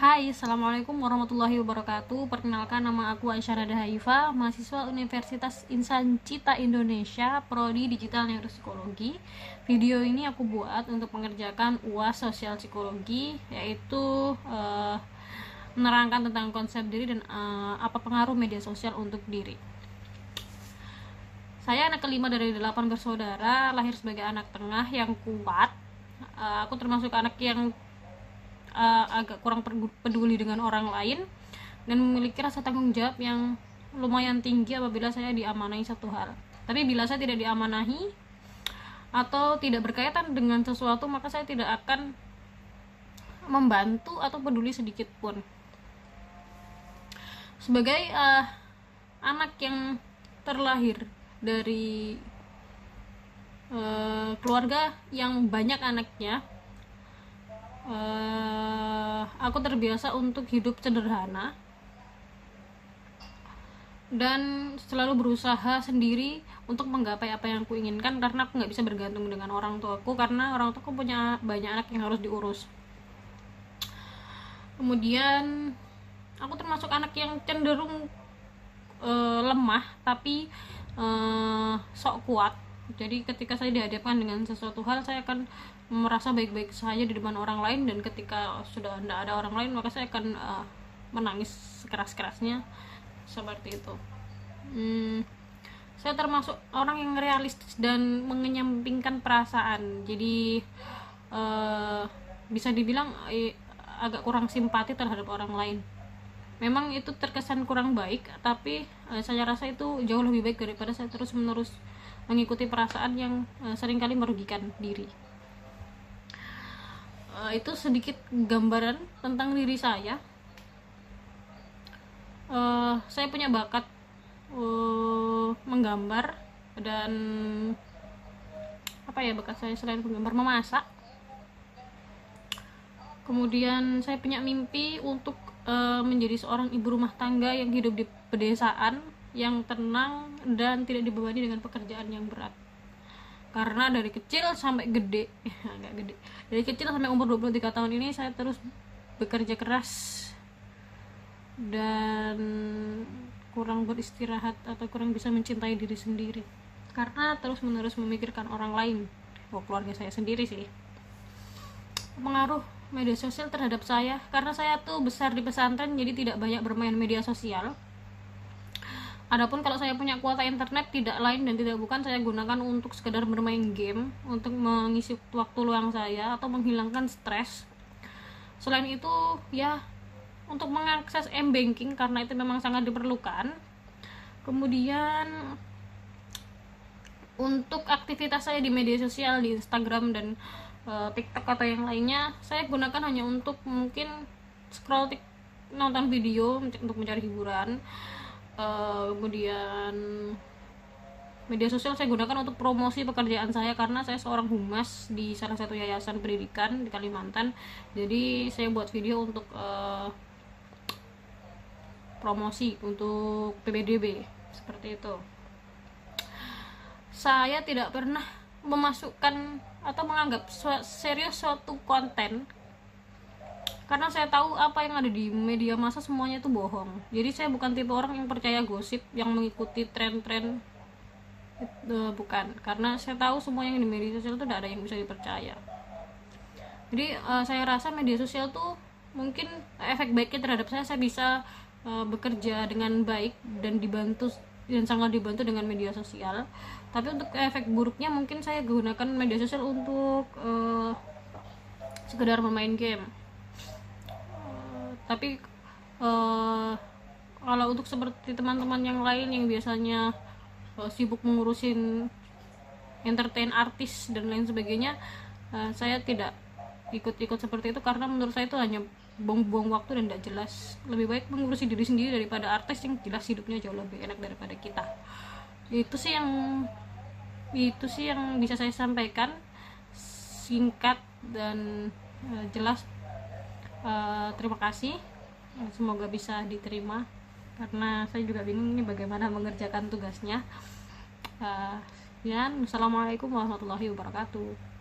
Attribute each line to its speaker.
Speaker 1: Hai, Assalamualaikum warahmatullahi wabarakatuh. Perkenalkan, nama aku Aisyah Nada Haifa, mahasiswa Universitas Insan Cita Indonesia, Prodi Digital Neuropsikologi. Video ini aku buat untuk mengerjakan UAS Sosial Psikologi, yaitu menerangkan tentang konsep diri dan apa pengaruh media sosial untuk diri. Saya anak kelima dari 8 bersaudara, lahir sebagai anak tengah yang kuat. Aku termasuk anak yang agak kurang peduli dengan orang lain dan memiliki rasa tanggung jawab yang lumayan tinggi apabila saya diamanahi satu hal. Tapi bila saya tidak diamanahi atau tidak berkaitan dengan sesuatu, maka saya tidak akan membantu atau peduli sedikit pun. Sebagai anak yang terlahir dari keluarga yang banyak anaknya, aku terbiasa untuk hidup sederhana dan selalu berusaha sendiri untuk menggapai apa yang aku inginkan, karena aku nggak bisa bergantung dengan orang tuaku, karena orang tuaku punya banyak anak yang harus diurus. Kemudian aku termasuk anak yang cenderung lemah tapi sok kuat. Jadi ketika saya dihadapkan dengan sesuatu hal, saya akan merasa baik-baik saja di depan orang lain, dan ketika sudah tidak ada orang lain, maka saya akan menangis sekeras-kerasnya, seperti itu. Saya termasuk orang yang realistis dan mengenyampingkan perasaan, jadi bisa dibilang agak kurang simpati terhadap orang lain. Memang itu terkesan kurang baik, tapi saya rasa itu jauh lebih baik daripada saya terus-menerus mengikuti perasaan yang seringkali merugikan diri. Itu sedikit gambaran tentang diri saya. Saya punya bakat menggambar, dan bakat saya selain menggambar, memasak. Kemudian saya punya mimpi untuk menjadi seorang ibu rumah tangga yang hidup di pedesaan, yang tenang dan tidak dibebani dengan pekerjaan yang berat. Karena dari kecil sampai gede, dari kecil sampai umur 23 tahun ini saya terus bekerja keras dan kurang beristirahat atau kurang bisa mencintai diri sendiri, karena terus menerus memikirkan orang lain, keluarga saya sendiri sih. Pengaruh media sosial terhadap saya, karena saya tuh besar di pesantren, jadi tidak banyak bermain media sosial. Adapun kalau saya punya kuota internet, tidak lain dan tidak bukan saya gunakan untuk sekedar bermain game, untuk mengisi waktu luang saya atau menghilangkan stres. Selain itu ya untuk mengakses m-banking, karena itu memang sangat diperlukan. Kemudian untuk aktivitas saya di media sosial, di Instagram dan TikTok atau yang lainnya, saya gunakan hanya untuk mungkin scroll nonton video untuk mencari hiburan. Kemudian media sosial saya gunakan untuk promosi pekerjaan saya, karena saya seorang humas di salah satu yayasan pendidikan di Kalimantan. Jadi saya buat video untuk promosi untuk PBDB, seperti itu. Saya tidak pernah memasukkan atau menganggap serius suatu konten, karena saya tahu apa yang ada di media massa semuanya itu bohong. Jadi saya bukan tipe orang yang percaya gosip, yang mengikuti tren-tren, bukan, karena saya tahu semua yang di media sosial itu tidak ada yang bisa dipercaya. Jadi saya rasa media sosial tuh mungkin efek baiknya terhadap saya bisa bekerja dengan baik dan sangat dibantu dengan media sosial. Tapi untuk efek buruknya, mungkin saya gunakan media sosial untuk sekedar bermain game. Tapi kalau untuk seperti teman-teman yang lain yang biasanya sibuk mengurusin entertain artis dan lain sebagainya, saya tidak ikut-ikut seperti itu, karena menurut saya itu hanya buang-buang waktu dan tidak jelas. Lebih baik mengurusi diri sendiri daripada artis yang jelas hidupnya jauh lebih enak daripada kita. Itu sih yang bisa saya sampaikan, singkat dan jelas. Terima kasih, semoga bisa diterima, karena saya juga bingung ini bagaimana mengerjakan tugasnya. Assalamualaikum warahmatullahi wabarakatuh.